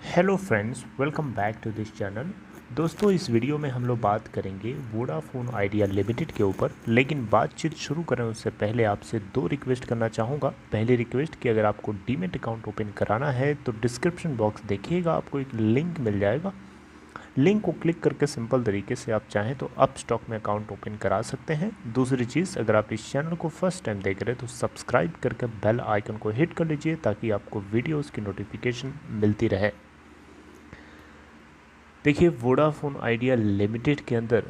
Hello friends, welcome back to this channel. दोस्तों, इस video में हम लोग बात करेंगे वोडाफोन आइडिया लिमिटेड के ऊपर। लेकिन बातचीत शुरू करें उससे पहले आपसे दो रिक्वेस्ट करना चाहूँगा। पहली रिक्वेस्ट कि अगर आपको डीमैट अकाउंट ओपन कराना है तो डिस्क्रिप्शन बॉक्स देखिएगा, आपको एक लिंक मिल जाएगा। लिंक को क्लिक करके सिंपल तरीके से आप चाहें तो अप स्टॉक में अकाउंट ओपन करा सकते हैं। दूसरी चीज़, अगर आप इस चैनल को फर्स्ट टाइम देख रहे हैं तो सब्सक्राइब करके बेल आइकन को हिट कर लीजिए ताकि आपको वीडियोज़ की नोटिफिकेशन मिलती रहे। देखिए, वोडाफोन आइडिया लिमिटेड के अंदर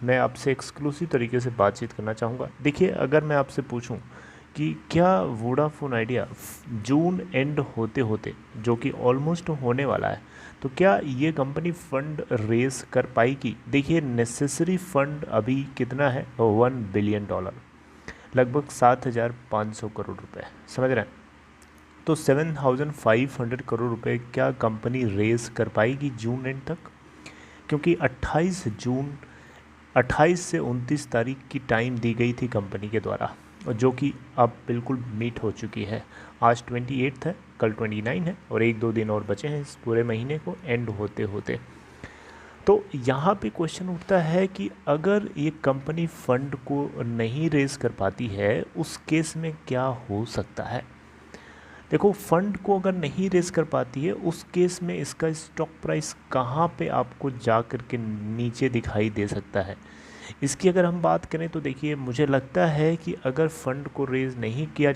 मैं आपसे एक्सक्लूसिव तरीके से बातचीत करना चाहूँगा। देखिए, अगर मैं आपसे पूछूं कि क्या वोडाफोन आइडिया जून एंड होते होते, जो कि ऑलमोस्ट होने वाला है, तो क्या ये कंपनी फंड रेज कर पाएगी? देखिए, नेसेसरी फंड अभी कितना है, $1 बिलियन, लगभग 7,500 करोड़ रुपए, समझ रहे हैं? तो 7,500 करोड़ रुपए क्या कंपनी रेज कर पाएगी जून एंड तक? क्योंकि 28 से 29 तारीख की टाइम दी गई थी कंपनी के द्वारा, और जो कि अब बिल्कुल मीट हो चुकी है। आज 28 है, कल 29 है और एक दो दिन और बचे हैं इस पूरे महीने को एंड होते होते। तो यहाँ पे क्वेश्चन उठता है कि अगर ये कंपनी फंड को नहीं रेज कर पाती है, उस केस में क्या हो सकता है? देखो, फंड को अगर नहीं रेज कर पाती है, उस केस में इसका स्टॉक प्राइस कहाँ पे आपको जा कर के नीचे दिखाई दे सकता है। इसकी अगर हम बात करें तो देखिए, मुझे लगता है कि अगर फंड को रेज नहीं किया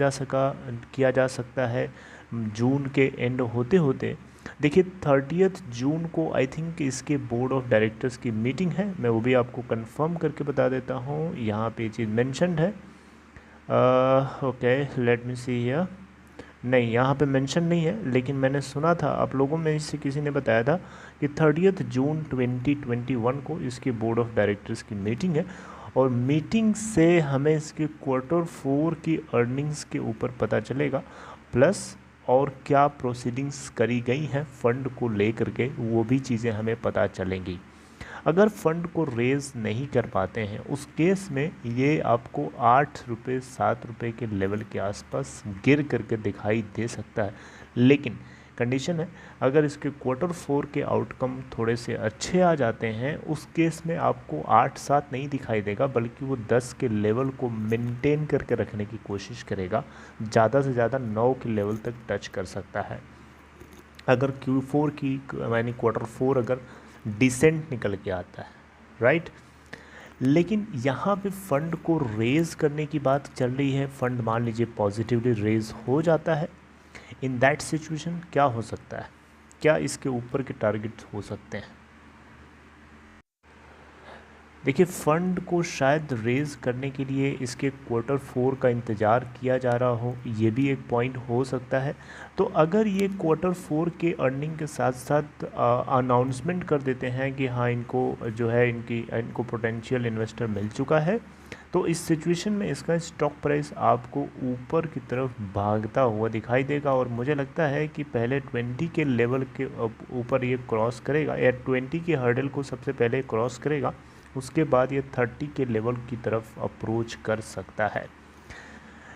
जा सकता है जून के एंड होते होते। देखिए, 30 जून को आई थिंक इसके बोर्ड ऑफ डायरेक्टर्स की मीटिंग है। मैं वो भी आपको कंफर्म करके बता देता हूँ, यहाँ पे ये चीज़ मेंशन्ड है। Okay, let me see here. नहीं, यहाँ पे मेंशन नहीं है, लेकिन मैंने सुना था, आप लोगों में से किसी ने बताया था कि 30 जून 2021 को इसके बोर्ड ऑफ डायरेक्टर्स की मीटिंग है, और मीटिंग से हमें इसके Q4 की अर्निंग्स के ऊपर पता चलेगा, प्लस और क्या प्रोसीडिंग्स करी गई हैं फंड को लेकर के, वो भी चीज़ें हमें पता चलेंगी। अगर फंड को रेज़ नहीं कर पाते हैं, उस केस में ये आपको ₹8 ₹7 के लेवल के आसपास गिर करके दिखाई दे सकता है। लेकिन कंडीशन है, अगर इसके Q4 के आउटकम थोड़े से अच्छे आ जाते हैं, उस केस में आपको 8-7 नहीं दिखाई देगा, बल्कि वो 10 के लेवल को मेंटेन करके रखने की कोशिश करेगा। ज़्यादा से ज़्यादा 9 के लेवल तक टच कर सकता है। अगर Q4 की यानी Q4 अगर डिसेंट निकल के आता है, राइट। लेकिन यहाँ पे फंड को रेज़ करने की बात चल रही है। फंड मान लीजिए पॉजिटिवली रेज़ हो जाता है, इन दैट सिचुएशन क्या हो सकता है? क्या इसके ऊपर के टारगेट हो सकते हैं? देखिए, फंड को शायद रेज़ करने के लिए इसके Q4 का इंतज़ार किया जा रहा हो, ये भी एक पॉइंट हो सकता है। तो अगर ये Q4 के अर्निंग के साथ साथ अनाउंसमेंट कर देते हैं कि हाँ, इनको जो है इनको पोटेंशियल इन्वेस्टर मिल चुका है, तो इस सिचुएशन में इसका स्टॉक प्राइस आपको ऊपर की तरफ भागता हुआ दिखाई देगा। और मुझे लगता है कि पहले 20 के लेवल के ऊपर ये क्रॉस करेगा, या 20 के हर्डल को सबसे पहले क्रॉस करेगा, उसके बाद ये 30 के लेवल की तरफ अप्रोच कर सकता है।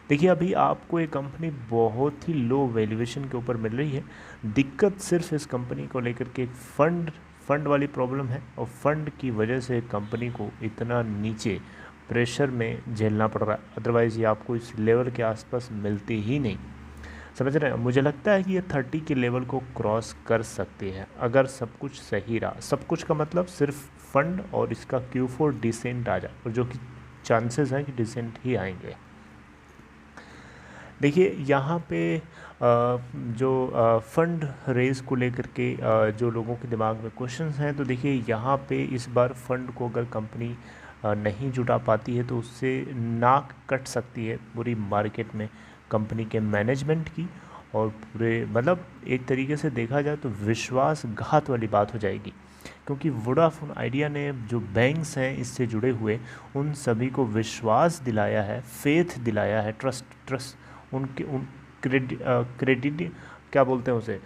देखिए, अभी आपको ये कंपनी बहुत ही लो वैल्यूएशन के ऊपर मिल रही है। दिक्कत सिर्फ इस कंपनी को लेकर के फंड वाली प्रॉब्लम है, और फंड की वजह से कंपनी को इतना नीचे प्रेशर में झेलना पड़ रहा है। अदरवाइज़ ये आपको इस लेवल के आसपास मिलती ही नहीं, समझ रहे हैं? मुझे लगता है कि ये 30 के लेवल को क्रॉस कर सकती है अगर सब कुछ सही रहा। सब कुछ का मतलब सिर्फ फंड और इसका Q4 डिसेंट आ जाए, और जो कि चांसेस हैं कि डिसेंट ही आएंगे। देखिए, यहाँ पे जो फंड रेज को लेकर के जो लोगों के दिमाग में क्वेश्चंस हैं, तो देखिए यहाँ पे इस बार फंड को अगर कंपनी नहीं जुटा पाती है तो उससे नाक कट सकती है पूरी मार्केट में कंपनी के मैनेजमेंट की, और पूरे मतलब एक तरीके से देखा जाए तो विश्वासघात वाली बात हो जाएगी। क्योंकि वोडाफोन आइडिया ने जो बैंक्स हैं इससे जुड़े हुए, उन सभी को विश्वास दिलाया है, फेथ दिलाया है, ट्रस्ट उन क्रेडिट क्या बोलते हैं उसे,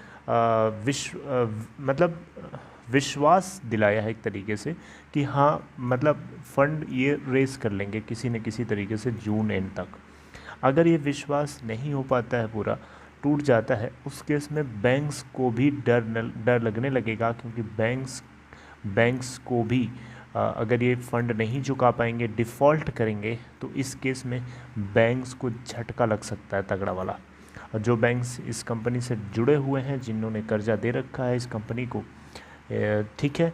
मतलब विश्वास दिलाया है एक तरीके से कि हाँ, मतलब फंड ये रेस कर लेंगे किसी न किसी तरीके से जून एंड तक। अगर ये विश्वास नहीं हो पाता है पूरा, टूट जाता है उस केस में बैंक्स को भी डर लगने लगेगा, क्योंकि बैंक्स को भी अगर ये फ़ंड नहीं चुका पाएंगे, डिफ़ॉल्ट करेंगे, तो इस केस में बैंक्स को झटका लग सकता है तगड़ा वाला। और जो बैंक्स इस कंपनी से जुड़े हुए हैं, जिन्होंने कर्जा दे रखा है इस कंपनी को, ठीक है,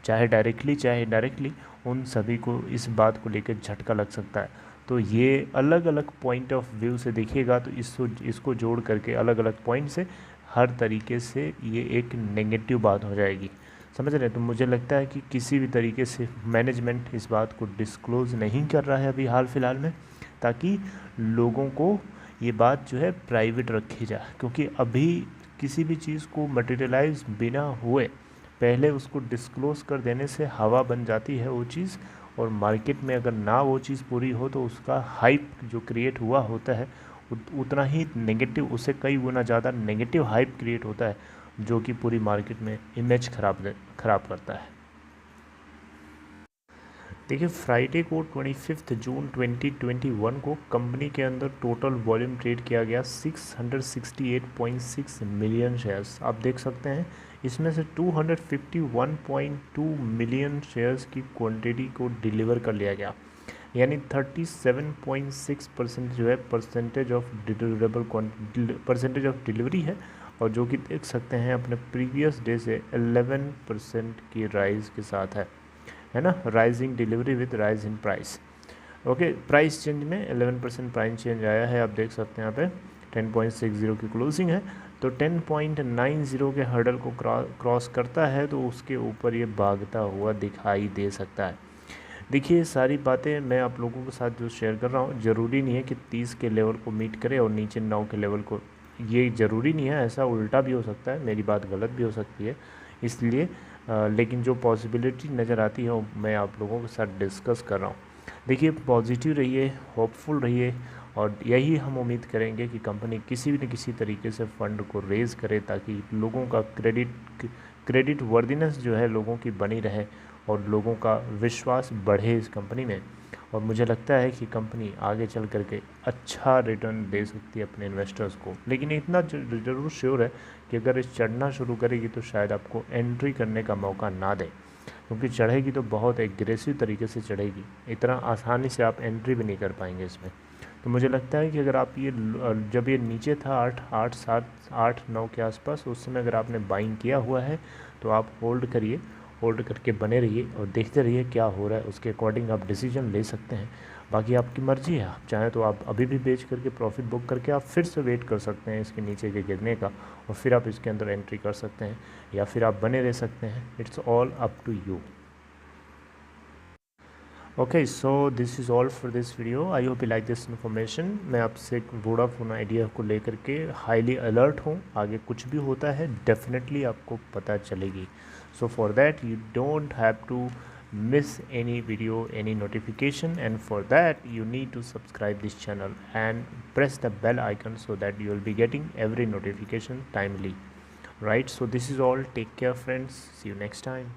चाहे डायरेक्टली चाहे इनडायरेक्टली, उन सभी को इस बात को लेकर झटका लग सकता है। तो ये अलग अलग पॉइंट ऑफ व्यू से देखिएगा तो इसको जोड़ करके अलग अलग पॉइंट से हर तरीके से ये एक नेगेटिव बात हो जाएगी, समझ रहे हैं। तो मुझे लगता है कि किसी भी तरीके से मैनेजमेंट इस बात को डिस्क्लोज़ नहीं कर रहा है अभी हाल फिलहाल में, ताकि लोगों को ये बात जो है प्राइवेट रखी जाए, क्योंकि अभी किसी भी चीज़ को मटेरियलाइज बिना हुए पहले उसको डिस्क्लोज़ कर देने से हवा बन जाती है वो चीज़, और मार्केट में अगर ना वो चीज़ पूरी हो तो उसका हाइप जो क्रिएट हुआ होता है उतना ही नेगेटिव, उससे कई गुना ज़्यादा नेगेटिव हाइप क्रिएट होता है, जो कि पूरी मार्केट में इमेज ख़राब करता है। देखिए, फ्राइडे को 25 जून 2021 को कंपनी के अंदर टोटल वॉल्यूम ट्रेड किया गया 668.6 मिलियन शेयर्स। आप देख सकते हैं इसमें से 251.2 मिलियन शेयर्स की क्वांटिटी को डिलीवर कर लिया गया, यानी 37.6% जो है परसेंटेज ऑफ डिलीवरी है, और जो कि देख सकते हैं अपने प्रीवियस डे से 11% की राइज के साथ है ना, rising delivery with rise in price. Okay, price change में 11% प्राइस चेंज आया है, आप देख सकते हैं यहाँ पे 10.60 की क्लोजिंग है, तो 10.90 के हर्डल को क्रॉस करता है तो उसके ऊपर ये भागता हुआ दिखाई दे सकता है। देखिए, सारी बातें मैं आप लोगों के साथ जो शेयर कर रहा हूँ, ज़रूरी नहीं है कि 30 के लेवल को मीट करे और नीचे 9 के लेवल को, ये ज़रूरी नहीं है, ऐसा उल्टा भी हो सकता है, मेरी बात गलत भी हो सकती है, इसलिए लेकिन जो पॉसिबिलिटी नज़र आती है वो मैं आप लोगों के साथ डिस्कस कर रहा हूँ। देखिए, पॉजिटिव रहिए, होपफुल रहिए, और यही हम उम्मीद करेंगे कि कंपनी किसी भी न किसी तरीके से फ़ंड को रेज़ करे, ताकि लोगों का क्रेडिट वर्दिनेस जो है लोगों की बनी रहे और लोगों का विश्वास बढ़े इस कंपनी में। और मुझे लगता है कि कंपनी आगे चल करके अच्छा रिटर्न दे सकती है अपने इन्वेस्टर्स को, लेकिन इतना ज़रूर श्योर है कि अगर इस चढ़ना शुरू करेगी तो शायद आपको एंट्री करने का मौका ना दे, क्योंकि चढ़ेगी तो बहुत एग्रेसिव तरीके से चढ़ेगी, इतना आसानी से आप एंट्री भी नहीं कर पाएंगे इसमें। तो मुझे लगता है कि अगर आप ये जब ये नीचे था 8-9 के आसपास, उस समय अगर आपने बाइंग किया हुआ है तो आप होल्ड करिए, होल्ड करके बने रहिए और देखते रहिए क्या हो रहा है, उसके अकॉर्डिंग आप डिसीजन ले सकते हैं। बाकी आपकी मर्ज़ी है, आप चाहें तो आप अभी भी बेच करके प्रॉफिट बुक करके आप फिर से वेट कर सकते हैं इसके नीचे के गिरने का, और फिर आप इसके अंदर एंट्री कर सकते हैं, या फिर आप बने रह सकते हैं। It's all up to you. Okay, so this is all for this video. I hope you like this information. मैं आपसे वोडाफोन आइडिया को लेकर के हाईली अलर्ट हूँ, आगे कुछ भी होता है डेफिनेटली आपको पता चलेगी। So for that you don't have to miss any video, any notification, and for that you need to subscribe this channel and press the bell icon so that you will be getting every notification timely, right? So this is all. Take care friends, see you next time.